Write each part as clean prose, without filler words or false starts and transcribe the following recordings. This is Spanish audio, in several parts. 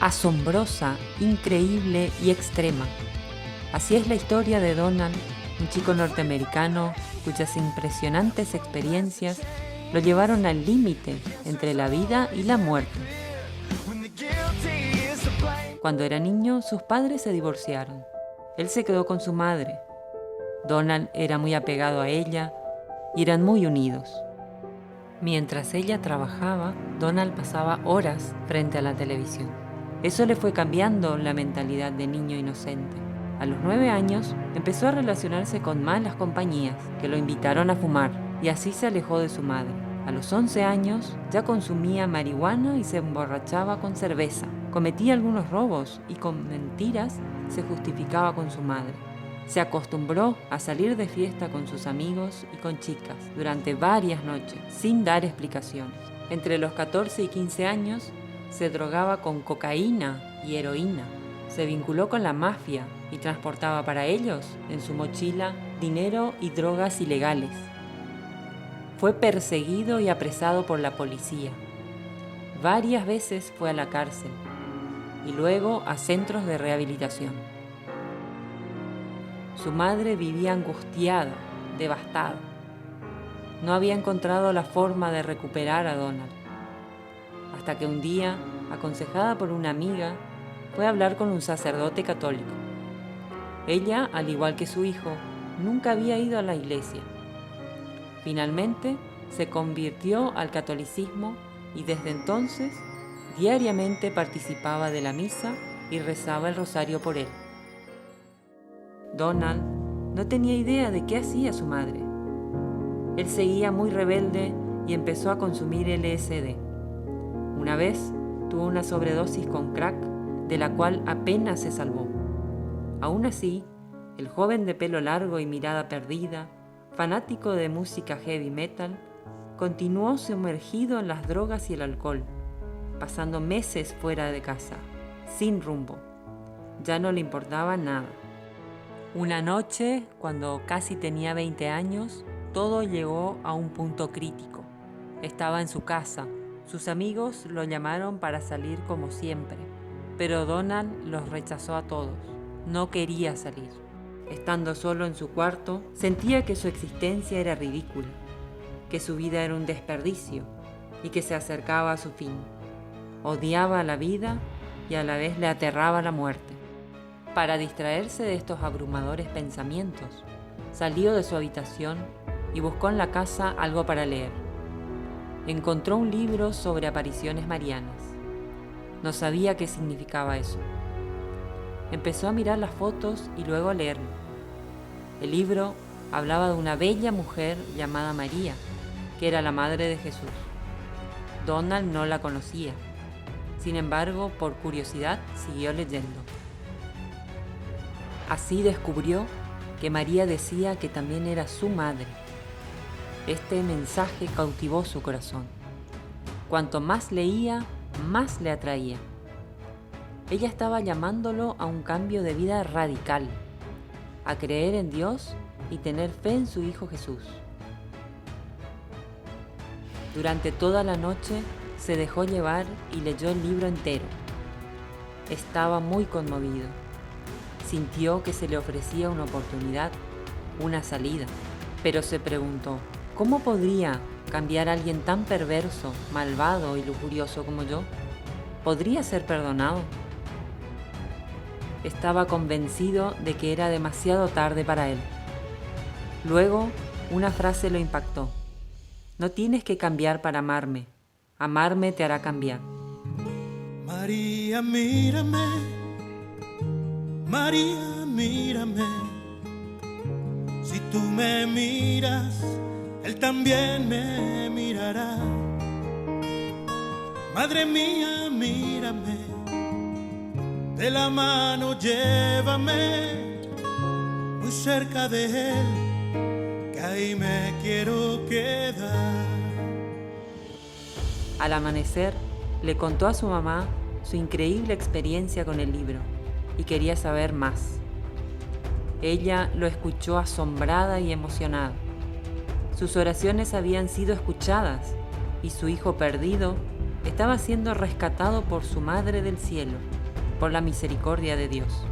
asombrosa, increíble y extrema. Así es la historia de Donald, un chico norteamericano cuyas impresionantes experiencias lo llevaron al límite entre la vida y la muerte. Cuando era niño, sus padres se divorciaron. Él se quedó con su madre. Donald era muy apegado a ella y eran muy unidos. Mientras ella trabajaba, Donald pasaba horas frente a la televisión. Eso le fue cambiando la mentalidad de niño inocente. A los 9 años, empezó a relacionarse con malas compañías que lo invitaron a fumar y así se alejó de su madre. A los 11 años, ya consumía marihuana y se emborrachaba con cerveza. Cometía algunos robos y con mentiras se justificaba con su madre. Se acostumbró a salir de fiesta con sus amigos y con chicas durante varias noches, sin dar explicaciones. Entre los 14 y 15 años, se drogaba con cocaína y heroína. Se vinculó con la mafia y transportaba para ellos, en su mochila, dinero y drogas ilegales. Fue perseguido y apresado por la policía. Varias veces fue a la cárcel y luego a centros de rehabilitación. Su madre vivía angustiada, devastada. No había encontrado la forma de recuperar a Donald. Hasta que un día, aconsejada por una amiga, fue a hablar con un sacerdote católico. Ella, al igual que su hijo, nunca había ido a la iglesia. Finalmente, se convirtió al catolicismo y desde entonces, diariamente participaba de la misa y rezaba el rosario por él. Donald no tenía idea de qué hacía su madre. Él seguía muy rebelde y empezó a consumir LSD. Una vez tuvo una sobredosis con crack, de la cual apenas se salvó. Aún así, el joven de pelo largo y mirada perdida, fanático de música heavy metal, continuó sumergido en las drogas y el alcohol, pasando meses fuera de casa, sin rumbo. Ya no le importaba nada. Una noche, cuando casi tenía 20 años, todo llegó a un punto crítico. Estaba en su casa. Sus amigos lo llamaron para salir como siempre, pero Donald los rechazó a todos. No quería salir. Estando solo en su cuarto, sentía que su existencia era ridícula, que su vida era un desperdicio y que se acercaba a su fin. Odiaba la vida y a la vez le aterraba la muerte. Para distraerse de estos abrumadores pensamientos, salió de su habitación y buscó en la casa algo para leer. Encontró un libro sobre apariciones marianas. No sabía qué significaba eso. Empezó a mirar las fotos y luego a leerlo. El libro hablaba de una bella mujer llamada María, que era la madre de Jesús. Donald no la conocía. Sin embargo, por curiosidad, siguió leyendo. Así descubrió que María decía que también era su madre. Este mensaje cautivó su corazón. Cuanto más leía, más le atraía. Ella estaba llamándolo a un cambio de vida radical, a creer en Dios y tener fe en su Hijo Jesús. Durante toda la noche se dejó llevar y leyó el libro entero. Estaba muy conmovido. Sintió que se le ofrecía una oportunidad, una salida, pero se preguntó, ¿cómo podría cambiar a alguien tan perverso, malvado y lujurioso como yo? ¿Podría ser perdonado? Estaba convencido de que era demasiado tarde para él. Luego, una frase lo impactó. No tienes que cambiar para amarme. Amarme te hará cambiar. María, mírame. María, mírame. Si tú me miras, Él también me mirará. Madre mía, mírame. De la mano llévame muy cerca de Él, que ahí me quiero quedar. Al amanecer, le contó a su mamá su increíble experiencia con el libro y quería saber más. Ella lo escuchó asombrada y emocionada. Sus oraciones habían sido escuchadas y su hijo perdido estaba siendo rescatado por su Madre del Cielo. por la misericordia de Dios.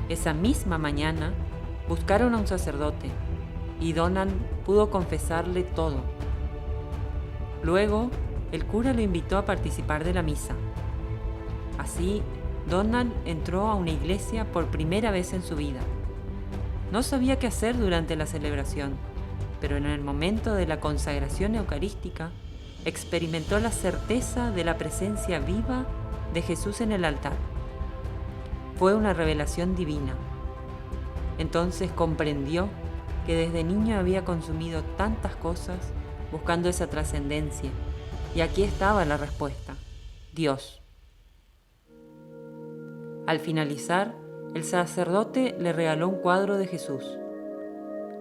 Esa misma mañana buscaron a un sacerdote y Donald pudo confesarle todo. Luego, el cura lo invitó a participar de la misa. Así, Donald entró a una iglesia por primera vez en su vida. No sabía qué hacer durante la celebración, pero en el momento de la consagración eucarística, experimentó la certeza de la presencia viva de Jesús en el altar. Fue una revelación divina. Entonces comprendió que desde niño había consumido tantas cosas buscando esa trascendencia, y aquí estaba la respuesta: Dios. Al finalizar, el sacerdote le regaló un cuadro de Jesús.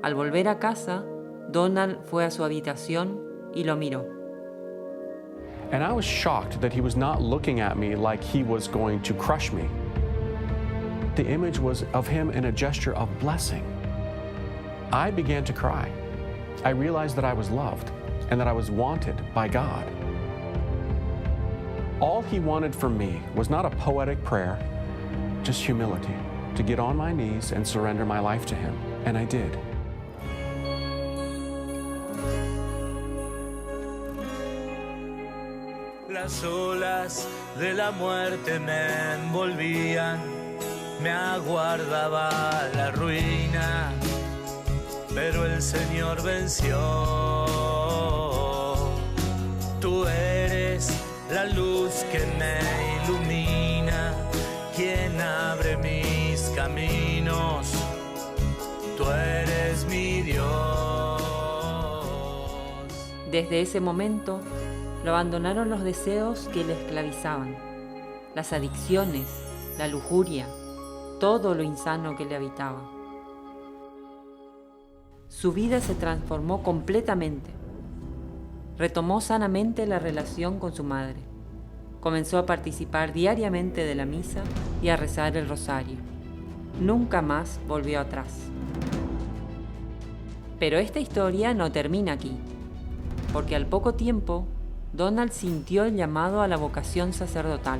Al volver a casa, Donald fue a su habitación y lo miró. And I was shocked that he was not looking at me like he was going to crush me. The image was of him in a gesture of blessing. I began to cry. I realized that I was loved and that I was wanted by God. All he wanted from me was not a poetic prayer, just humility, to get on my knees and surrender my life to him. And I did. Las olas de la muerte me envolvían, me aguardaba la ruina, pero el Señor venció. Tú eres la luz que me ilumina, quien abre mis caminos, tú eres mi Dios. Desde ese momento, lo abandonaron los deseos que le esclavizaban, las adicciones, la lujuria, todo lo insano que le habitaba. Su vida se transformó completamente. Retomó sanamente la relación con su madre. Comenzó a participar diariamente de la misa y a rezar el rosario. Nunca más volvió atrás. Pero esta historia no termina aquí, porque al poco tiempo Donald sintió el llamado a la vocación sacerdotal.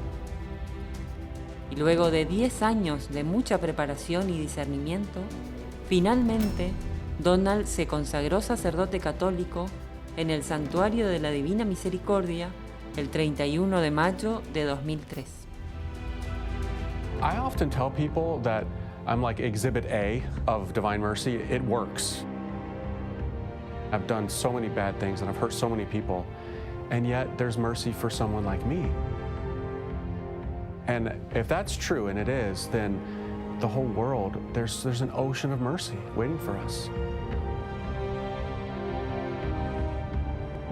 Y luego de 10 años de mucha preparación y discernimiento, finalmente Donald se consagró sacerdote católico en el Santuario de la Divina Misericordia el 31 de mayo de 2003. I often tell people that I'm like Exhibit A of Divine Mercy. It works. I've done so many bad things and I've hurt so many people, and yet there's mercy for someone like me. And if that's true, and it is, then the whole world, there's an ocean of mercy waiting for us.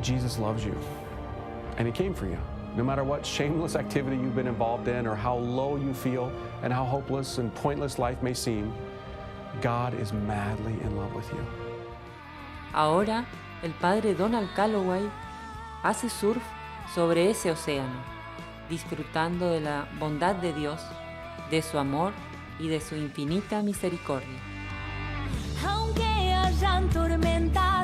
Jesus loves you, and he came for you. No matter what shameless activity you've been involved in or how low you feel and how hopeless and pointless life may seem, God is madly in love with you. Ahora, el padre Donald Calloway hace surf sobre ese océano, disfrutando de la bondad de Dios, de su amor y de su infinita misericordia. Aunque hayan tormentas